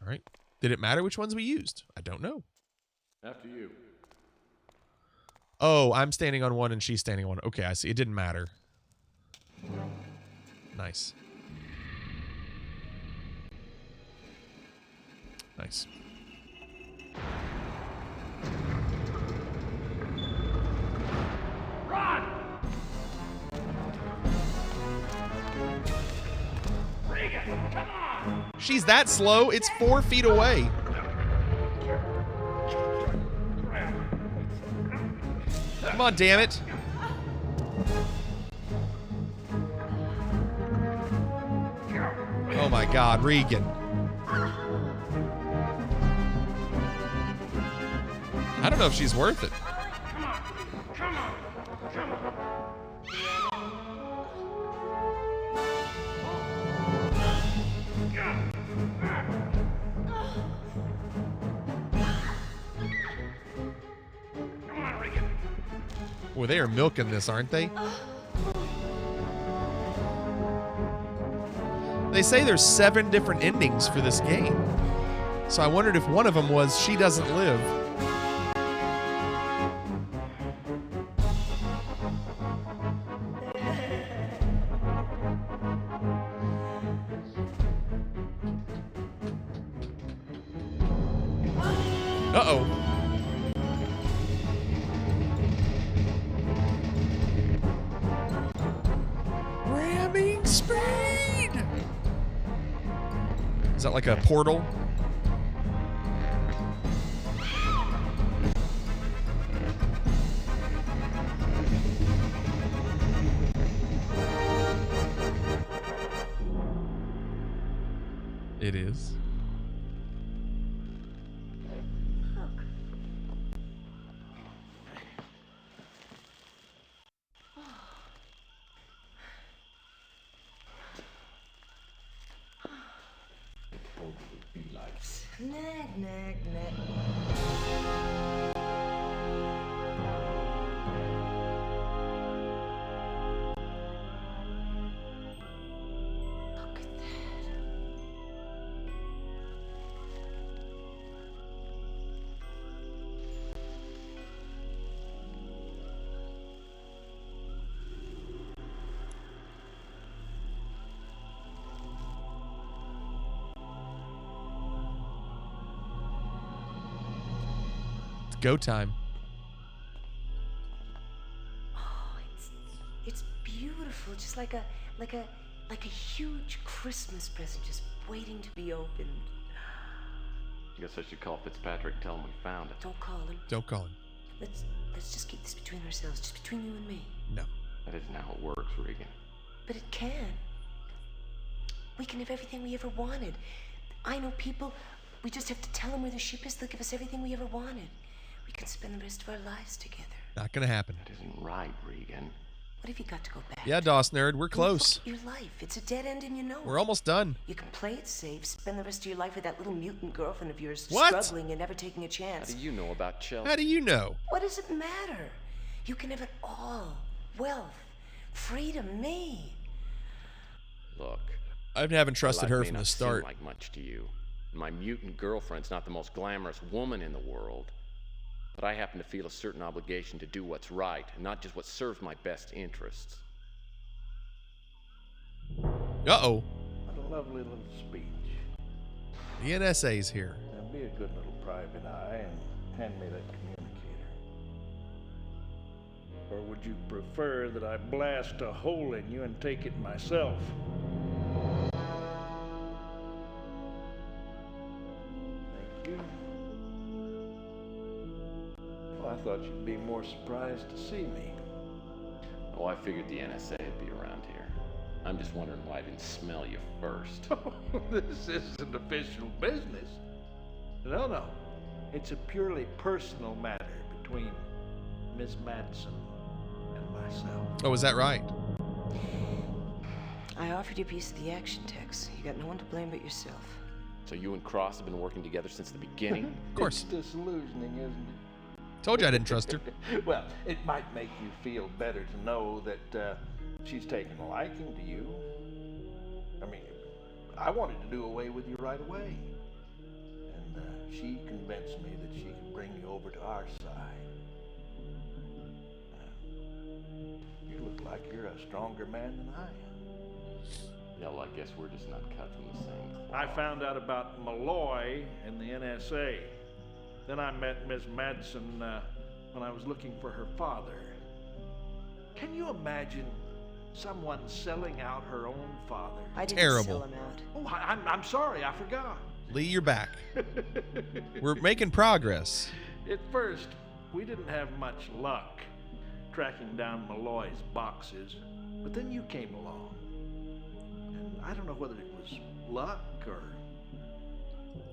All right. Did it matter which ones we used? I don't know. After you. Oh, I'm standing on one and she's standing on one. Okay, I see. It didn't matter. Nice. Nice. Run! Regan, come on! She's that slow? It's 4 feet away. Come on, damn it. Oh my God, Regan. I don't know if she's worth it. Come on! Come on! Come on! Come on, Regan. Boy, they are milking this, aren't they? They say there's 7 different endings for this game. So I wondered if one of them was she doesn't live. Uh-oh. Ramming speed! Is that like a portal? It is. Nag, nag, nag. Look at that. Go time. Oh, it's beautiful, just like a huge Christmas present just waiting to be opened. I guess I should call Fitzpatrick and tell him we found it. Don't call him. Don't call him. Let's just keep this between ourselves, just between you and me. No. That isn't how it works, Regan. But it can. We can have everything we ever wanted. I know people, we just have to tell them where the ship is, they'll give us everything we ever wanted. We can spend the rest of our lives together. Not gonna happen. That isn't right, Regan. What if you got to go back? Yeah, DOS nerd, we're close. Your life, it's a dead end and you know it. We're almost done. You can play it safe, spend the rest of your life with that little mutant girlfriend of yours, What? struggling and never taking a chance. How do you know about Chelsea? How do you know? What does it matter? You can have it all. Wealth, freedom, me. Look, I haven't trusted life her may from not the seem start. like much to you. My mutant girlfriend's not the most glamorous woman in the world. But I happen to feel a certain obligation to do what's right, and not just what serves my best interests. Uh-oh. What a lovely little speech. The NSA's here. Now be a good little private eye and hand me that communicator. Or would you prefer that I blast a hole in you and take it myself? Thank you. Well, I thought you'd be more surprised to see me. Oh, I figured the NSA would be around here. I'm just wondering why I didn't smell you first. This isn't official business. No. It's a purely personal matter between Miss Madsen and myself. Oh, is that right? I offered you a piece of the action, Tex. You got no one to blame but yourself. So you and Cross have been working together since the beginning? Of course. It's disillusioning, isn't it? Told you I didn't trust her. Well, it might make you feel better to know that she's taken a liking to you. I mean, I wanted to do away with you right away. she convinced me that she could bring you over to our side. You look like you're a stronger man than I am. Hell, I guess we're just not cut from the same cloth. I found out about Malloy and the NSA. Then I met Miss Madsen when I was looking for her father. Can you imagine someone selling out her own father? I didn't Terrible. sell him out. Oh, I'm sorry, I forgot. Lee, you're back. We're making progress. At first, we didn't have much luck tracking down Malloy's boxes, but then you came along. And I don't know whether it was luck or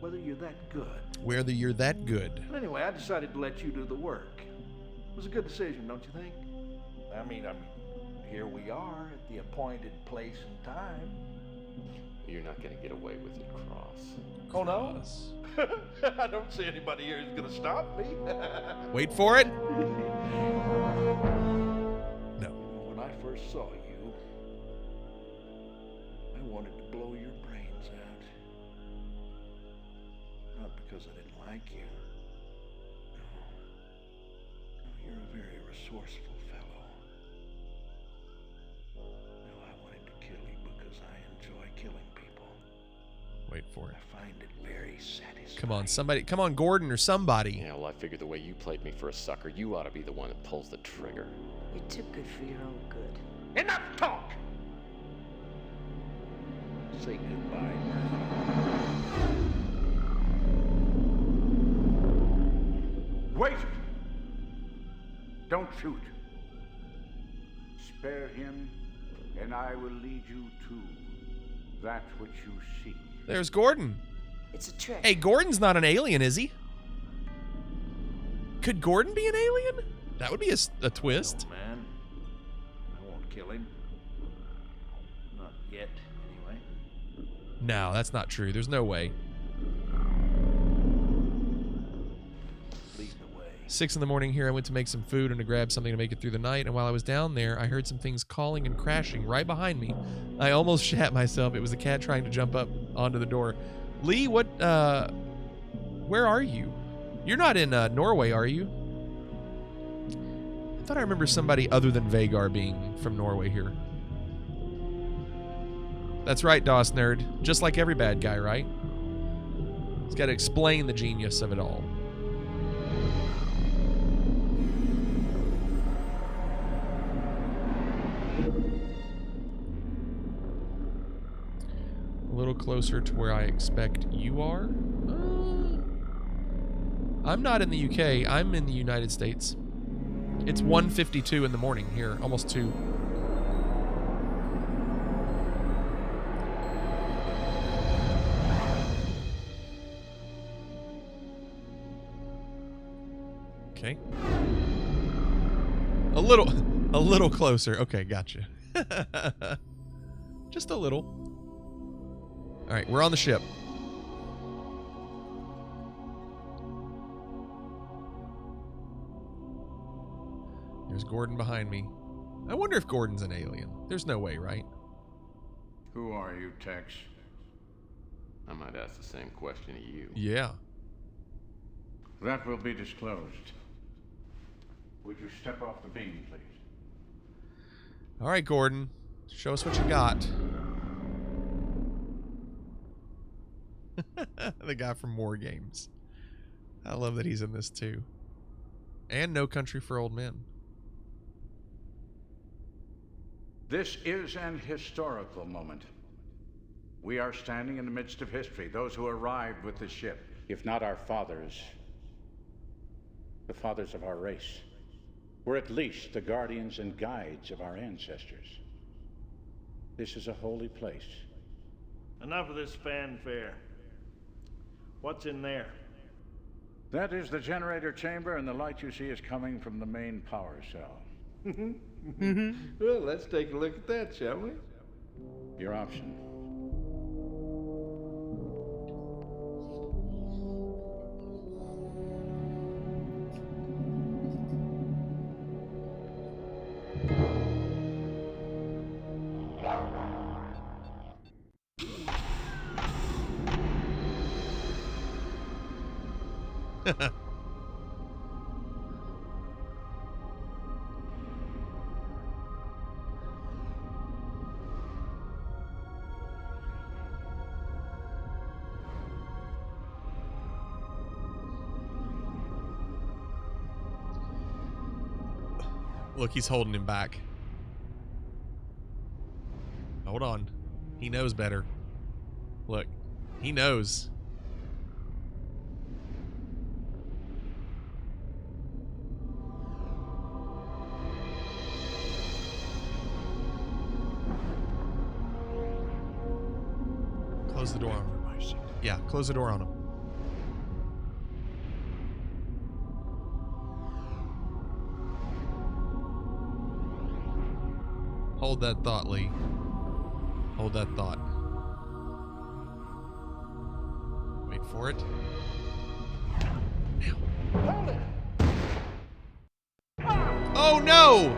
whether you're that good. Whether you're that good. But anyway, I decided to let you do the work. It was a good decision, don't you think? I mean, here we are at the appointed place and time. You're not going to get away with it, Cross. Oh, no? I don't see anybody here who's going to stop me. Wait for it. No. When I first saw you, I wanted to blow your brains out. Not because I didn't like you. No. You're a very resourceful fellow. No, I wanted to kill you because I enjoy killing people. Wait for it. I find it very satisfying. Come on, somebody. Come on, Gordon or somebody. Yeah, well, I figured the way you played me for a sucker, you ought to be the one that pulls the trigger. You're too good for your own good. Enough talk! Say goodbye, Murphy. Wait! Don't shoot. Spare him, and I will lead you to that which you seek. There's Gordon. It's a trick. Hey, Gordon's not an alien, is he? Could Gordon be an alien? That would be a twist. No, man. I won't kill him. Not yet, anyway. No, that's not true. There's no way. Lead the way. 6 in the morning here. I went to make some food and to grab something to make it through the night. And while I was down there, I heard some things calling and crashing right behind me. I almost shat myself. It was a cat trying to jump up onto the door. Lee, what, where are you? You're not in, Norway, are you? I thought I remember somebody other than Vagar being from Norway here. That's right, DOS nerd. Just like every bad guy, right? He's got to explain the genius of it all. A little closer to where I expect you are. I'm not in the UK. I'm in the United States. It's 1:52 in the morning here, almost 2. Okay. A little closer. Okay, gotcha. Just a little. All right, we're on the ship. There's Gordon behind me. I wonder if Gordon's an alien. There's no way, right? Who are you, Tex? I might ask the same question to you. Yeah. That will be disclosed. Would you step off the beam, please? All right, Gordon. Show us what you got. The guy from War Games. I love that he's in this too. And No Country for Old Men. This is an historical moment. We are standing in the midst of history. Those who arrived with the ship, if not our fathers, the fathers of our race, were at least the guardians and guides of our ancestors. This is a holy place. Enough of this fanfare. What's in there? That is the generator chamber, and the light you see is coming from the main power cell. Well, let's take a look at that, shall we? Your option. Look, he's holding him back. Hold on. He knows better. Look, he knows. Close the door on him. Yeah, close the door on him. Hold that thought, Lee. Hold that thought. Wait for it. Now. Hold it! Oh no!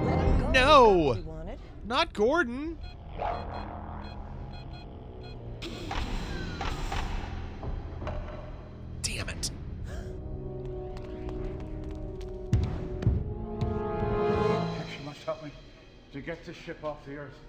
Let him go. No! He wanted. Not Gordon. Damn it. She must help me to get this ship off the Earth,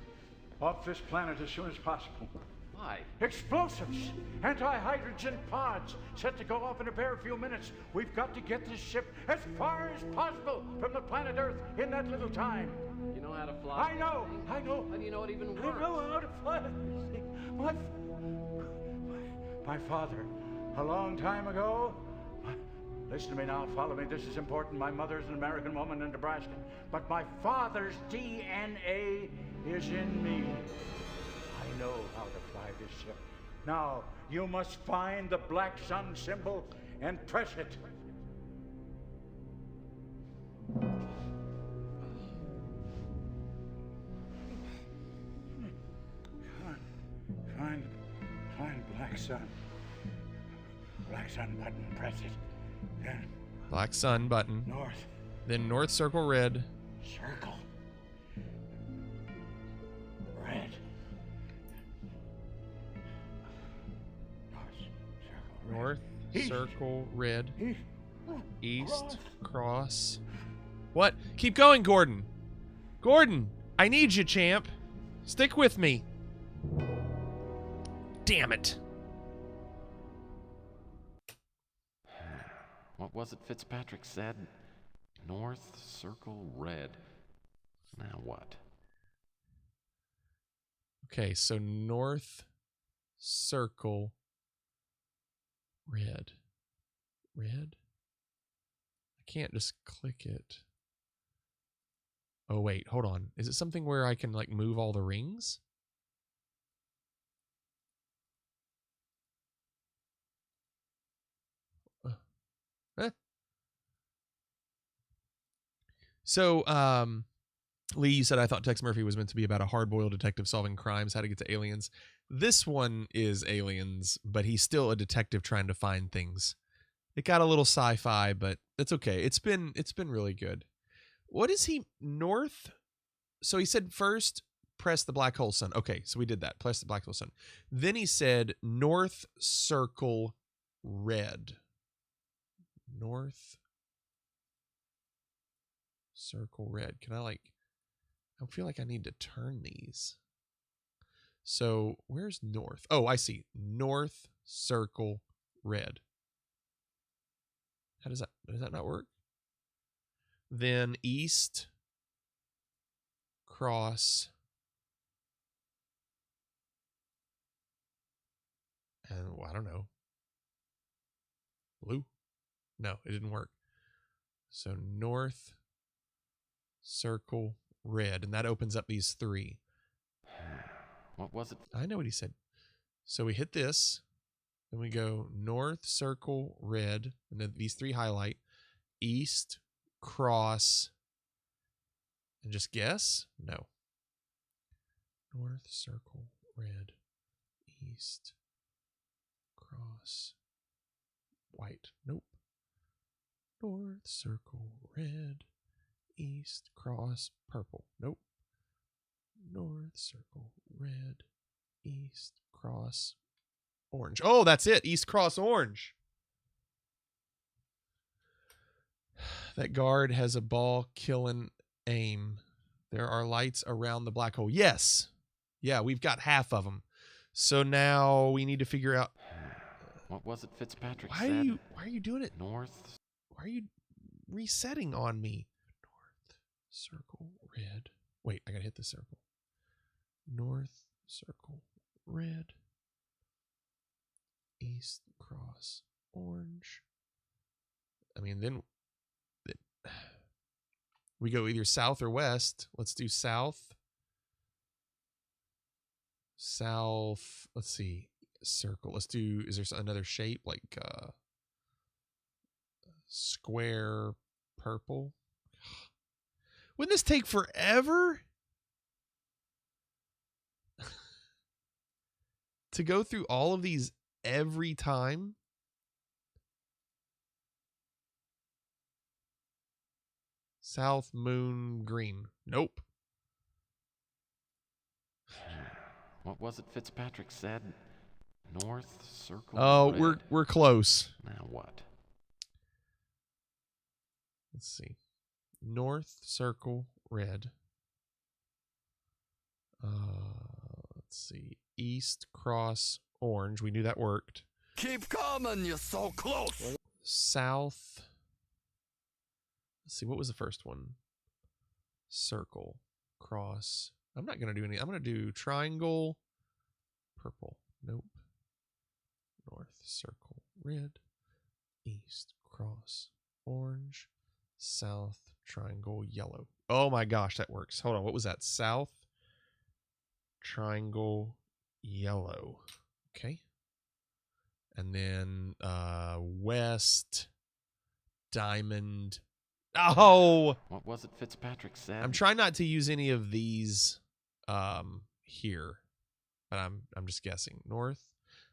off this planet as soon as possible. Why? Explosives! Anti-hydrogen pods set to go off in a bare few minutes. We've got to get this ship as far as possible from the planet Earth in that little time. You know how to fly? I know! How do you know it even works? I know how to fly this thing. My father, a long time ago. Listen to me now, follow me. This is important. My mother's an American woman in Nebraska. But my father's DNA is in me. I know how to fly this ship. Now, you must find the black sun symbol and press it. Find black sun. Black sun button, press it. Then Black sun button. north, Then north circle red. circle. Red. North East. circle red. East. East cross. What? Keep going, Gordon. Gordon, I need you, champ. Stick with me. Damn it. What was it Fitzpatrick said? North circle red. Now what? Okay, so north circle red. Red? I can't just click it. Oh, wait, hold on. Is it something where I can, like, move all the rings? Eh. So, Lee, you said I thought Tex Murphy was meant to be about a hard-boiled detective solving crimes, how to get to aliens. This one is aliens, but he's still a detective trying to find things. It got a little sci-fi, but it's okay. It's been really good. What is he north? So he said first press the black hole sun. Okay, so we did that. Press the black hole sun. Then he said north circle red. North circle red. Can I feel like I need to turn these. So where's north? Oh, I see. North circle red. Does that not work? Then east cross and I don't know. Blue? No, it didn't work. So north circle red, and that opens up these three. What was it? I know what he said. So we hit this, then we go north circle red, and then these three highlight, east cross, and just guess? No. North circle red, east cross, white. Nope. North circle red, east cross purple. Nope. North circle red, east cross orange. Oh, that's it. East cross orange. That guard has a ball killing aim. There are lights around the black hole. Yes. Yeah, we've got half of them. So now we need to figure out. What was it Fitzpatrick Why said? are you doing it? North. Why are you resetting on me? North circle red. Wait, I gotta hit the circle. North circle red. East cross orange. I mean, then we go either south or west. Let's do south. South. Let's see. Circle. Let's do. Is there another shape like square purple? Wouldn't this take forever to go through all of these every time? South moon green. Nope. What was it Fitzpatrick said? North circle. Oh, red. we're close. Now what? Let's see. North circle red. Let's see. East cross orange. We knew that worked. Keep coming, you're so close. South. Let's see. What was the first one? Circle cross. I'm not going to do any. I'm going to do triangle purple. Nope. North circle red. East cross orange. South triangle yellow. Oh my gosh, that works. Hold on. What was that? South triangle yellow. Okay. And then west diamond. Oh, What was it Fitzpatrick said? I'm trying not to use any of these here, but I'm just guessing. North.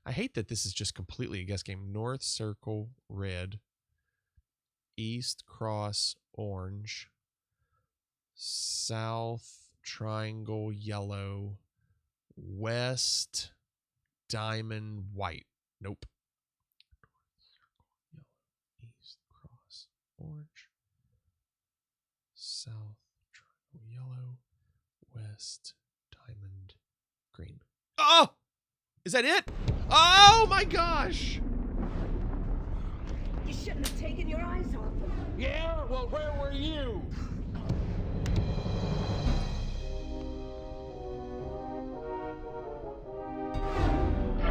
I hate that this is just completely a guess game. North circle red. East cross orange. South triangle yellow. West diamond white. Nope. North circle yellow. East cross orange. South triangle yellow. West diamond green. Oh! Is that it? Oh my gosh! You shouldn't have taken your eyes off him. Yeah? Well, where were you?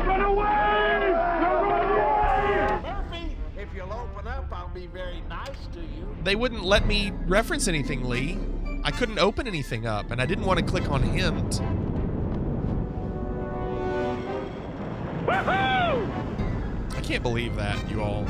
Run away! Run away! Murphy, if you'll open up, I'll be very nice to you. They wouldn't let me reference anything, Lee. I couldn't open anything up, and I didn't want to click on hint. Woohoo! I can't believe that, you all.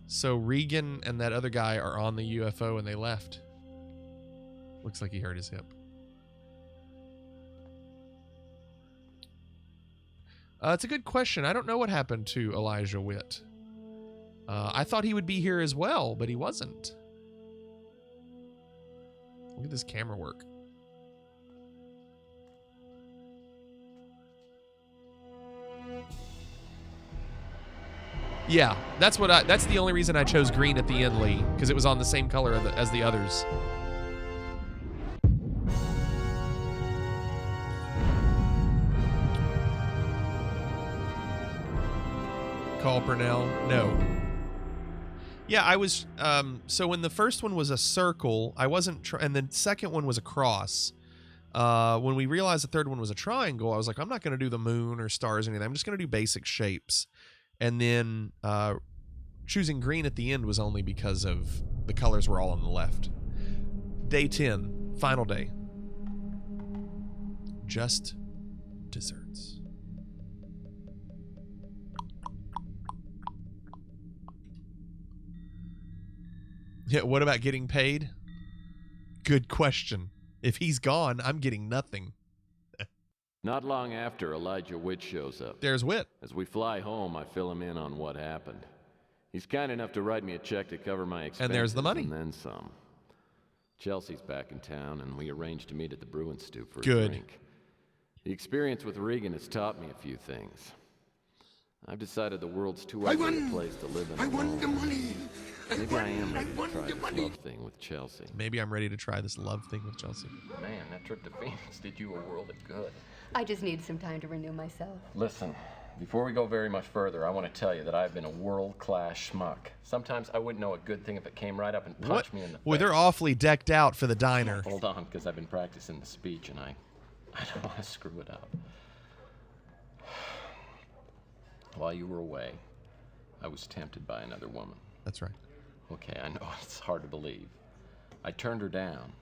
So Regan and that other guy are on the UFO and they left. Looks like he hurt his hip. It's a good question. I don't know what happened to Elijah Witt. I thought he would be here as well, but he wasn't. Look at this camera work. Yeah, that's the only reason I chose green at the end, Lee, because it was on the same color as the others. Call Purnell? No. Yeah, I was, so when the first one was a circle, I wasn't, and the second one was a cross. When we realized the third one was a triangle, I was like, I'm not going to do the moon or stars or anything. I'm just going to do basic shapes. And then choosing green at the end was only because of the colors were all on the left. Day 10, final day. Just desserts. Yeah, what about getting paid? Good question. If he's gone, I'm getting nothing. Not long after, Elijah Witt shows up. There's Witt. As we fly home, I fill him in on what happened. He's kind enough to write me a check to cover my expenses. And there's the money. And then some. Chelsea's back in town, and we arranged to meet at the Bruin Stoop for a Good. drink. The experience with Regan has taught me a few things. I've decided the world's too ugly a place to live in. I want the money. Maybe I am ready to try this love thing with Chelsea. Maybe I'm ready to try this love thing with Chelsea. Man, that trip to Phoenix did you a world of good. I just need some time to renew myself. Listen, before we go very much further, I want to tell you that I've been a world-class schmuck. Sometimes I wouldn't know a good thing if it came right up and punched me in the face. Boy, they're awfully decked out for the diner. Hold on, because I've been practicing the speech, and I don't want to screw it up. While you were away, I was tempted by another woman. That's right. Okay, I know it's hard to believe. I turned her down,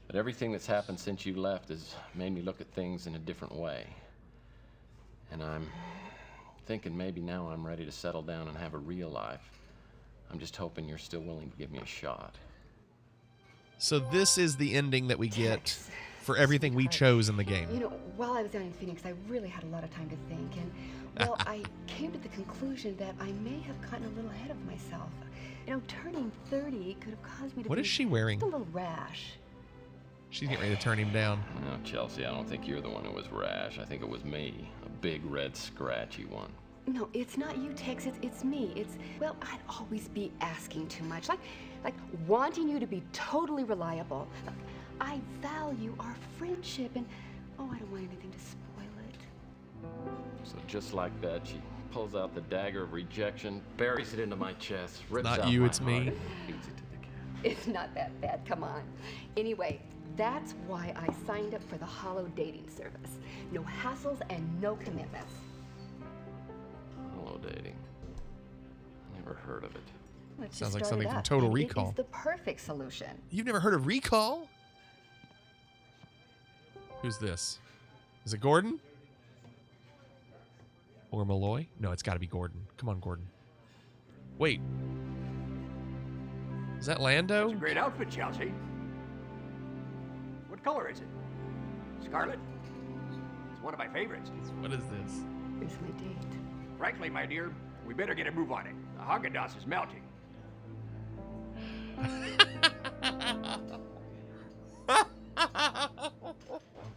but everything that's happened since you left has made me look at things in a different way. And I'm thinking maybe now I'm ready to settle down and have a real life. I'm just hoping you're still willing to give me a shot. So this is the ending that we get for everything we chose in the game. You know, while I was down in Phoenix, I really had a lot of time to think, and, well, I came to the conclusion that I may have gotten a little ahead of myself. You know, turning 30 could have caused me to What be is she wearing? just a little rash. She's getting ready to turn him down. No, Chelsea, I don't think you're the one who was rash. I think it was me, a big, red, scratchy one. No, it's not you, Tex. It's me. Well, I'd always be asking too much. Like wanting you to be totally reliable. Look, I value our friendship, and, oh, I don't want anything to spoil it. So just like that, she pulls out the dagger of rejection, buries it into my chest, rips not out you, my it's me. heart, feeds it to the cat. It's not that bad, come on. Anyway, that's why I signed up for the Hollow dating service. No hassles and no commitments. Hello, dating. Never heard of it. Let's Sounds just like start something it from up, Total and Recall. It is the perfect solution. You've never heard of Recall? Who's this? Is it Gordon? Or Malloy? No, it's got to be Gordon. Come on, Gordon. Wait. Is that Lando? It's a great outfit, Chelsea. What color is it? Scarlet? It's one of my favorites. What is this? Here's my date. Frankly, my dear, we better get a move on it. The Haagen-Dazs is melting.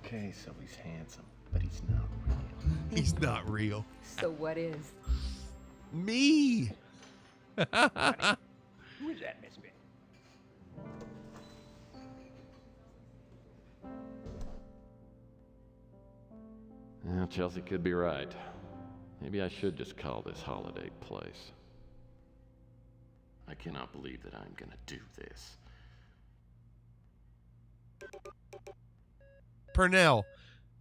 Okay, so he's handsome, but he's not real. He's not real. So what is? Me! Who is that, Misfit? Well, Chelsea could be right. Maybe I should just call this holiday place. I cannot believe that I'm gonna do this. Purnell.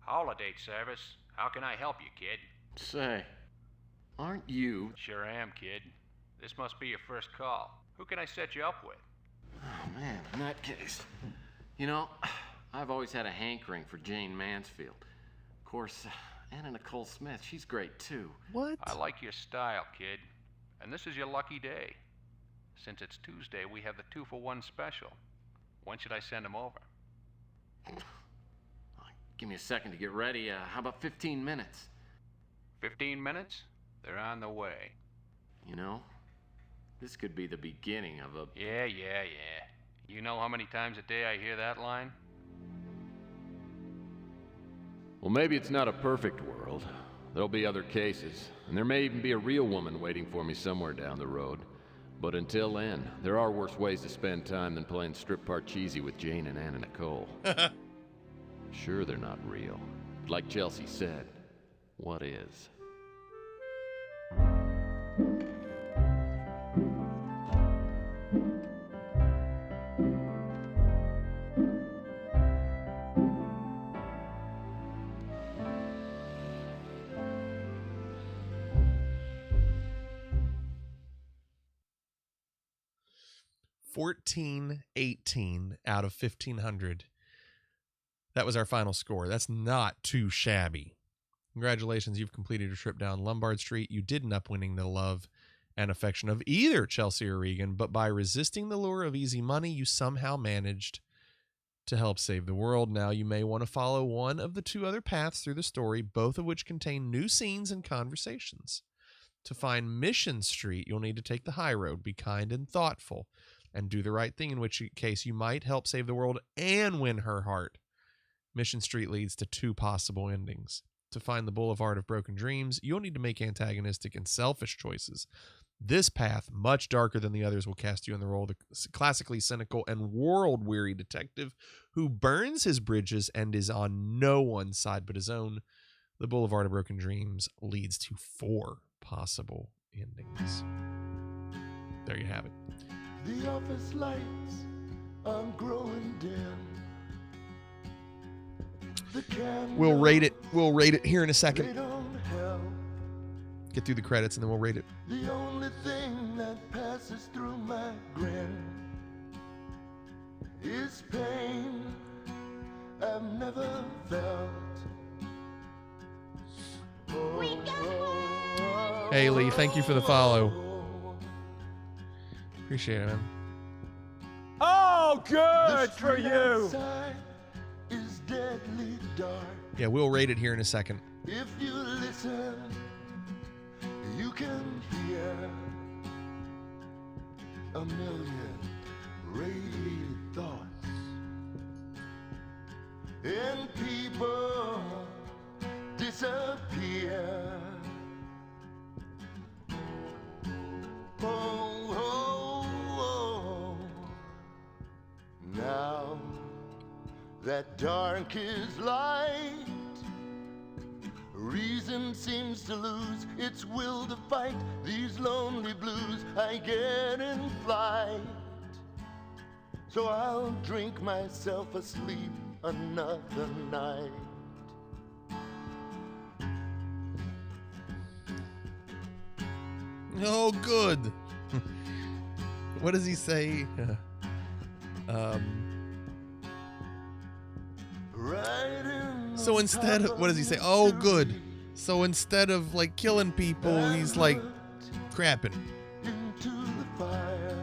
Holiday service. How can I help you, kid? Say, aren't you... Sure am, kid. This must be your first call. Who can I set you up with? Oh, man, in that case. You know, I've always had a hankering for Jane Mansfield. Of course, Anna Nicole Smith, she's great, too. What? I like your style, kid. And this is your lucky day. Since it's Tuesday, we have the 2-for-1 special. When should I send them over? Give me a second to get ready. How about 15 minutes? 15 minutes? They're on the way. You know, this could be the beginning of a... Yeah. You know how many times a day I hear that line? Well, maybe it's not a perfect world. There'll be other cases, and there may even be a real woman waiting for me somewhere down the road. But until then, there are worse ways to spend time than playing strip parcheesi with Jane and Anna Nicole. Sure, they're not real. But like Chelsea said, what is? $14.18 out of 1,500. That was our final score. That's not too shabby. Congratulations, you've completed your trip down Lombard Street. You did end up winning the love and affection of either Chelsea or Regan, but by resisting the lure of easy money, you somehow managed to help save the world. Now you may want to follow one of the two other paths through the story, both of which contain new scenes and conversations. To find Mission Street, you'll need to take the high road, be kind and thoughtful, and do the right thing, in which case you might help save the world and win her heart. Mission Street leads to 2 possible endings. To find the Boulevard of Broken Dreams, you'll need to make antagonistic and selfish choices. This path, much darker than the others, will cast you in the role of the classically cynical and world-weary detective who burns his bridges and is on no one's side but his own. The Boulevard of Broken Dreams leads to 4 possible endings. There you have it. The office lights are growing dim. We'll rate it. We'll rate it here in a second. They don't help. Get through the credits and then we'll rate it. The only thing that passes through my grin is pain I've never felt. Hey Lee, thank you for the follow. Appreciate it, man. Oh, good for you. Is deadly dark. Yeah, we'll rate it here in a second. If you listen, you can hear a million radiated thoughts, and people disappear. Oh, oh, oh. Now that dark is light, reason seems to lose its will to fight these lonely blues I get in flight. So I'll drink myself asleep another night. Oh, good. What does he say? So instead of, what does he say? Oh, good. So instead of like killing people, he's like crapping. Into the fire.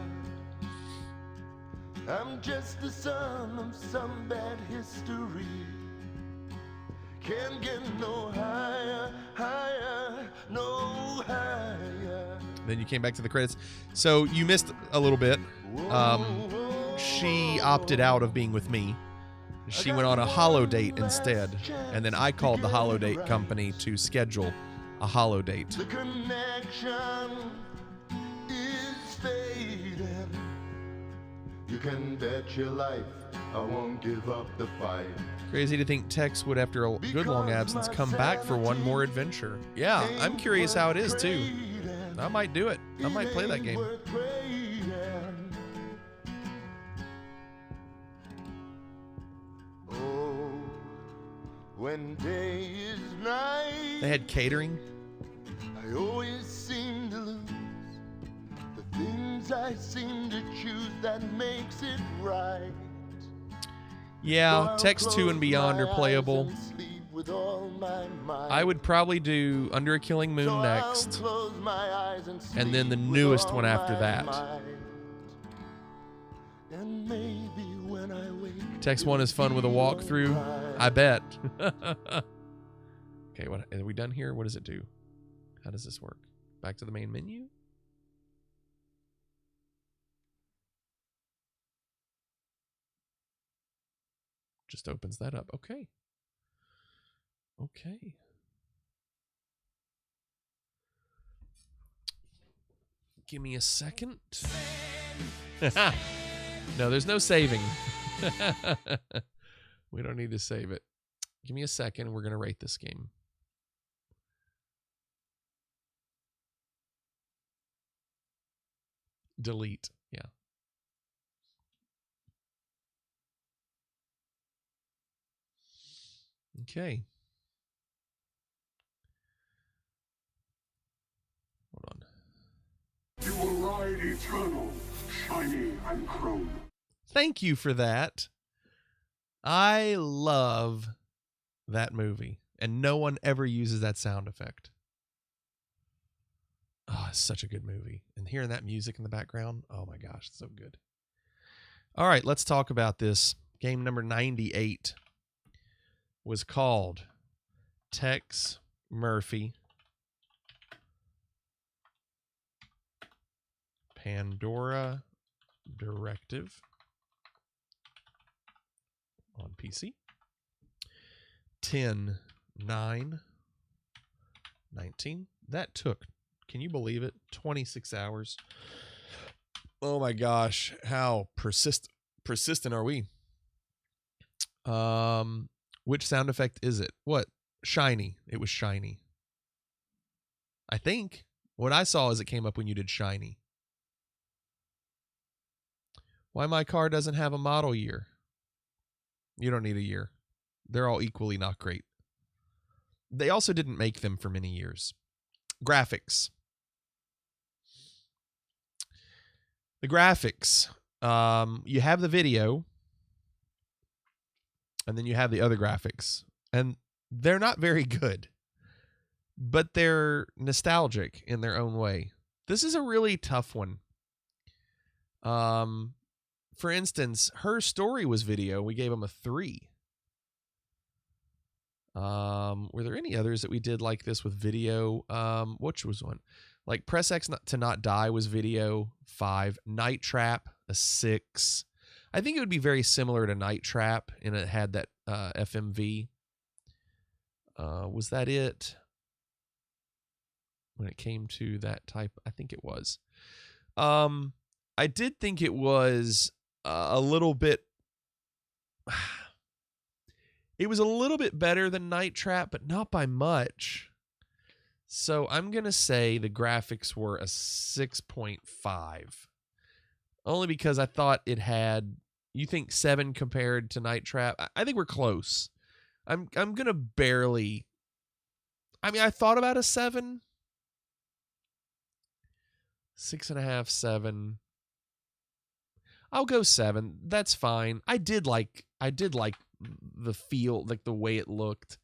I'm just the son of some bad history. Can't get no higher, higher, no higher. Then you came back to the credits. So you missed a little bit. She opted out of being with me. She went on a holo date instead. And then I called the holo date company to schedule a holo date. The connection is fading. You can bet your life I won't give up the fight. Crazy to think Tex would, after a good long absence, come back for one more adventure. Yeah, I'm curious how it is, too. I might do it. I might play that game. Oh, when day is night, They had catering. I always seem to lose the things I seem to choose that makes it right. Yeah, Tex 2 and Beyond are playable. I would probably do Under a Killing Moon next, and then the newest one after that. Tex 1 is fun with a walkthrough, I bet. Okay, what are we done here? What does it do? How does this work? Back to the main menu? Just opens that up. Okay. Okay. Give me a second. No, there's no saving. We don't need to save it. Give me a second. We're going to rate this game. Delete. Yeah. Okay. Hold on. You will ride eternal, shiny and chrome. Thank you for that. I love that movie, and no one ever uses that sound effect. Oh, it's such a good movie. And hearing that music in the background, oh my gosh, it's so good. All right, let's talk about this. Game number 98 was called Tex Murphy Pandora Directive on PC. 10/9/19. That took, can you believe it? 26 hours. Oh my gosh, how persistent are we? Which sound effect is it? What? Shiny. It was shiny. I think what I saw is it came up when you did shiny. Why my car doesn't have a model year? You don't need a year. They're all equally not great. They also didn't make them for many years. Graphics. The graphics. You have the video, and then you have the other graphics. And they're not very good, but they're nostalgic in their own way. This is a really tough one. For instance, Her Story was video. We gave them a 3. Were there any others that we did like this with video? Which was one? Like Press X to Not Die was video, 5. Night Trap, a 6. I think it would be very similar to Night Trap, and it had that FMV. Was that it? When it came to that type, I think it was. I did think it was a little bit. It was a little bit better than Night Trap, but not by much. So I'm going to say the graphics were a 6.5. Only because I thought it had, you think 7 compared to Night Trap? I think we're close. I'm going to barely, I mean, I thought about a 7. 6.5, 7. I'll go 7. That's fine. I did like the feel, like the way it looked,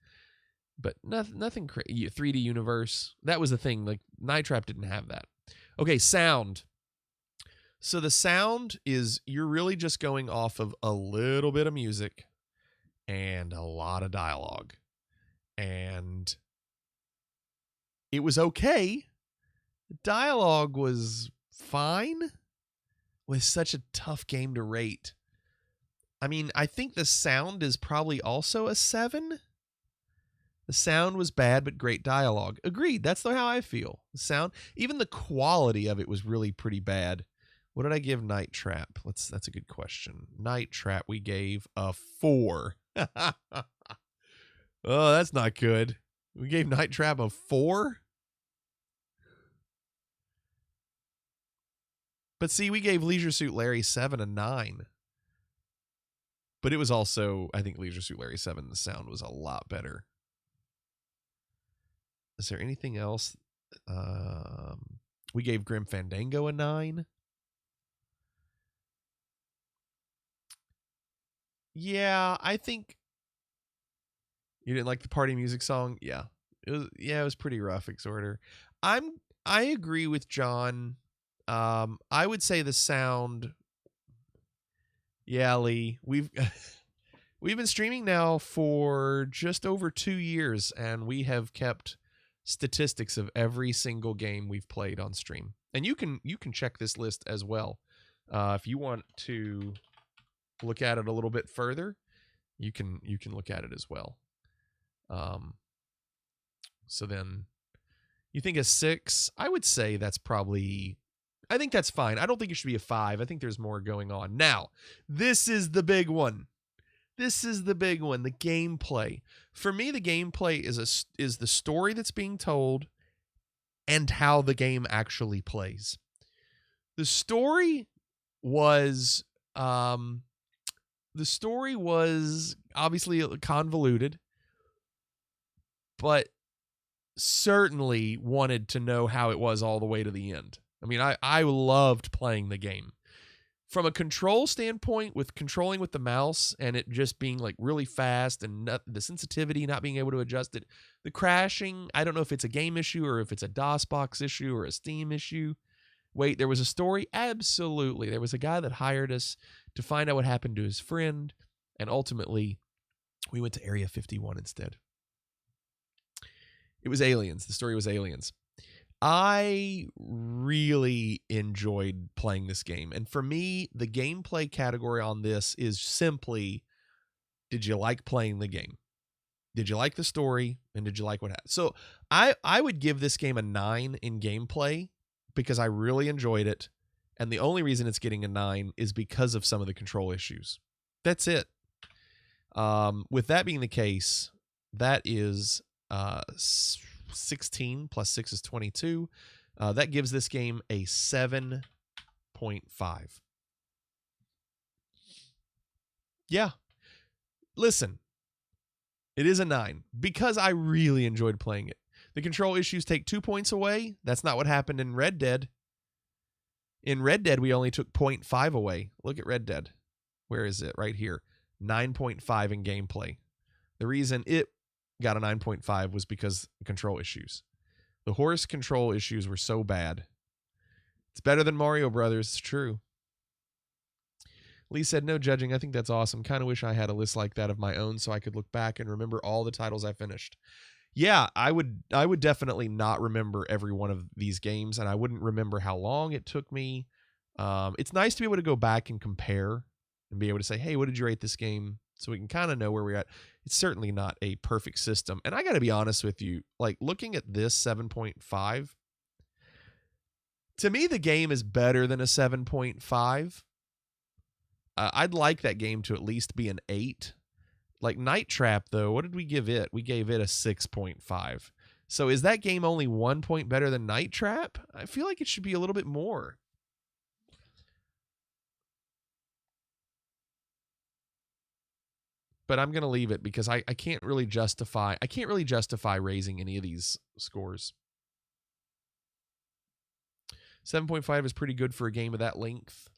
but nothing crazy. 3D universe, that was the thing. Like Night Trap didn't have that. Okay, sound. So the sound is, you're really just going off of a little bit of music and a lot of dialogue, and it was okay. The dialogue was fine. Was such a tough game to rate. I mean, I think the sound is probably also a 7. The sound was bad, but great dialogue. Agreed. That's how I feel. The sound, even the quality of it was really pretty bad. What did I give Night Trap? That's a good question. Night Trap, we gave a 4. Oh, that's not good. We gave Night Trap a 4? But see, we gave Leisure Suit Larry 7 a 9. But it was also, I think Leisure Suit Larry 7, the sound was a lot better. Is there anything else? We gave Grim Fandango a 9. Yeah, I think you didn't like the party music song. Yeah, it was pretty rough. Exhorter. I agree with John. I would say the sound. Yeah, Lee, we've been streaming now for just over 2 years, and we have kept statistics of every single game we've played on stream. And you can check this list as well. If you want to look at it a little bit further, you can look at it as well. So then you think a 6, I would say that's probably, I think that's fine. I don't think it should be a 5. I think there's more going on. Now, this is the big one. The gameplay. For me, the gameplay is the story that's being told and how the game actually plays. The story was obviously convoluted, but certainly wanted to know how it was all the way to the end. I mean, I loved playing the game. From a control standpoint, with controlling with the mouse and it just being like really fast and the sensitivity, not being able to adjust it, the crashing, I don't know if it's a game issue or if it's a DOSBox issue or a Steam issue. Wait, there was a story? Absolutely. There was a guy that hired us to find out what happened to his friend, and ultimately we went to Area 51 instead. It was aliens. The story was aliens. I really enjoyed playing this game. And for me, the gameplay category on this is simply, did you like playing the game? Did you like the story? And did you like what happened? So I would give this game a 9 in gameplay because I really enjoyed it. And the only reason it's getting a 9 is because of some of the control issues. That's it. With that being the case, that is 16 plus 6 is 22. That gives this game a 7.5. Yeah. Listen, it is a 9 because I really enjoyed playing it. The control issues take 2 points away. That's not what happened in Red Dead. In Red Dead, we only took 0.5 away. Look at Red Dead. Where is it? Right here. 9.5 in gameplay. The reason it got a 9.5 was because of control issues. The horse control issues were so bad. It's better than Mario Brothers. It's true. Lee said, no judging. I think that's awesome. Kind of wish I had a list like that of my own so I could look back and remember all the titles I finished. Yeah, I would definitely not remember every one of these games, and I wouldn't remember how long it took me. It's nice to be able to go back and compare and be able to say, hey, what did you rate this game? So we can kind of know where we're at. It's certainly not a perfect system. And I got to be honest with you, like looking at this 7.5, to me, the game is better than a 7.5. I'd like that game to at least be an 8. Like Night Trap, though, what did we give it? We gave it a 6.5. So is that game only 1 point better than Night Trap? I feel like it should be a little bit more. But I'm going to leave it because I can't really justify raising any of these scores. 7.5 is pretty good for a game of that length.